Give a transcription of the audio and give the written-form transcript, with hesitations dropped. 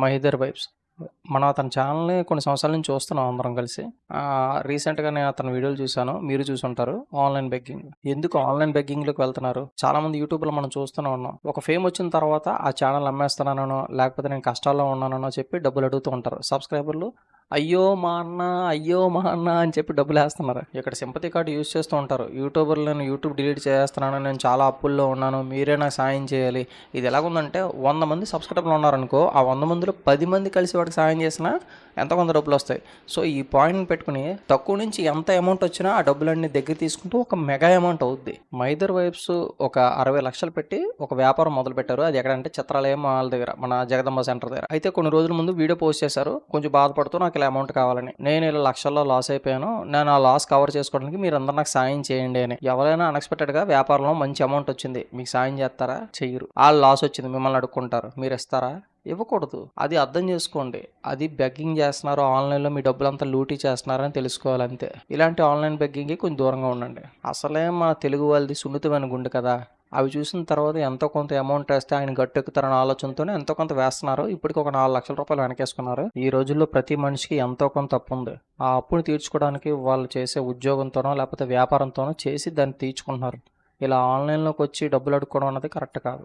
Mahidhar vibes. మనం అతని ఛానల్‌ని కొన్ని సంవత్సరాల నుంచి చూస్తున్నాం అందరం కలిసి. రీసెంట్‌గా నేను అతని వీడియోలు చూశాను. మీరు చూసుంటారు. Online begging. ఎందుకు ఆన్‌లైన్ బెగ్గింగ్‌లోకి వెళ్తున్నారు? చాలామంది యూట్యూబ్‌లో మనం చూస్తూనే ఉన్నాం. ఒక ఫేమ్ వచ్చిన తర్వాత ఆ ఛానల్ అమ్మేస్తున్నాననో, లేకపోతే నేను కష్టాల్లో ఉన్నాననో చెప్పి డబ్బులు అడుగుతూ ఉంటారు. సబ్స్క్రైబర్లు అయ్యో మా అన్న, అయ్యో మా అన్న అని చెప్పి డబ్బులేస్తున్నారు. ఇక్కడ సింపతి కార్డ్ యూజ్ చేస్తూ ఉంటారు. యూట్యూబర్లు నేను యూట్యూబ్ డిలీట్ చేస్తున్నాను, నేను చాలా అప్పుల్లో ఉన్నాను, మీరే నాకు సాయం చేయాలి. ఇది ఎలాగుందంటే 100 మంది సబ్స్క్రైబర్లు ఉన్నారనుకో, ఆ 100 మందిలో 10 మంది కలిసి వాడికి సాయం చేసినా ఎంతో కొంత డబ్బులు వస్తాయి. సో ఈ పాయింట్ని పెట్టుకుని తక్కువ నుంచి ఎంత అమౌంట్ వచ్చినా ఆ డబ్బులన్నీ దగ్గర తీసుకుంటూ ఒక మెగా అమౌంట్ అవుద్ది. మైదర్ వైబ్స్ ఒక 60 లక్షలు పెట్టి ఒక వ్యాపారం మొదలు పెట్టారు. అది ఎక్కడంటే చిత్రాలయం మాల్ దగ్గర, మన జగదంబ సెంటర్ దగ్గర. అయితే కొన్ని రోజుల ముందు వీడియో పోస్ట్ చేశారు, కొంచెం బాధపడుతూ నాకు ఇలా అమౌంట్ కావాలని. నేను ఇలా లక్షల్లో లాస్ అయిపోయాను, నేను ఆ లాస్ కవర్ చేసుకోవడానికి మీరు అందరూ నాకు సాయం చేయండి అని. ఎవరైనా అన్ఎక్స్పెక్టెడ్గా వ్యాపారంలో మంచి అమౌంట్ వచ్చింది, మీకు సాయం చేస్తారా? చెయ్యరు. ఆ లాస్ వచ్చింది, మిమ్మల్ని అడుక్కుంటారు, మీరు ఇస్తారా? ఇవ్వకూడదు. అది అర్థం చేసుకోండి. అది బెగ్గింగ్ చేస్తున్నారు, ఆన్లైన్లో మీ డబ్బులంతా లూటీ చేస్తున్నారని తెలుసుకోవాలి అంతే. ఇలాంటి ఆన్లైన్ బెగ్గింగ్కి కొంచెం దూరంగా ఉండండి. అసలే మా తెలుగు వాళ్ళది సున్నితమైన గుండె కదా, అవి చూసిన తర్వాత ఎంతో కొంత అమౌంట్ వేస్తే ఆయన గట్టెక్కుతారన్న ఆలోచనతోనే ఎంతో కొంత వేస్తున్నారు. ఇప్పటికి ఒక 4 లక్షల రూపాయలు వెనకేసుకున్నారు. ఈ రోజుల్లో ప్రతి మనిషికి ఎంతో కొంత అప్పు ఉంది. ఆ అప్పుని తీర్చుకోవడానికి వాళ్ళు చేసే ఉద్యోగంతోనో లేకపోతే వ్యాపారంతోనో చేసి దాన్ని తీర్చుకుంటున్నారు. ఇలా ఆన్లైన్లోకి వచ్చి డబ్బులు అడుక్కోవడం అన్నది కరెక్ట్ కాదు.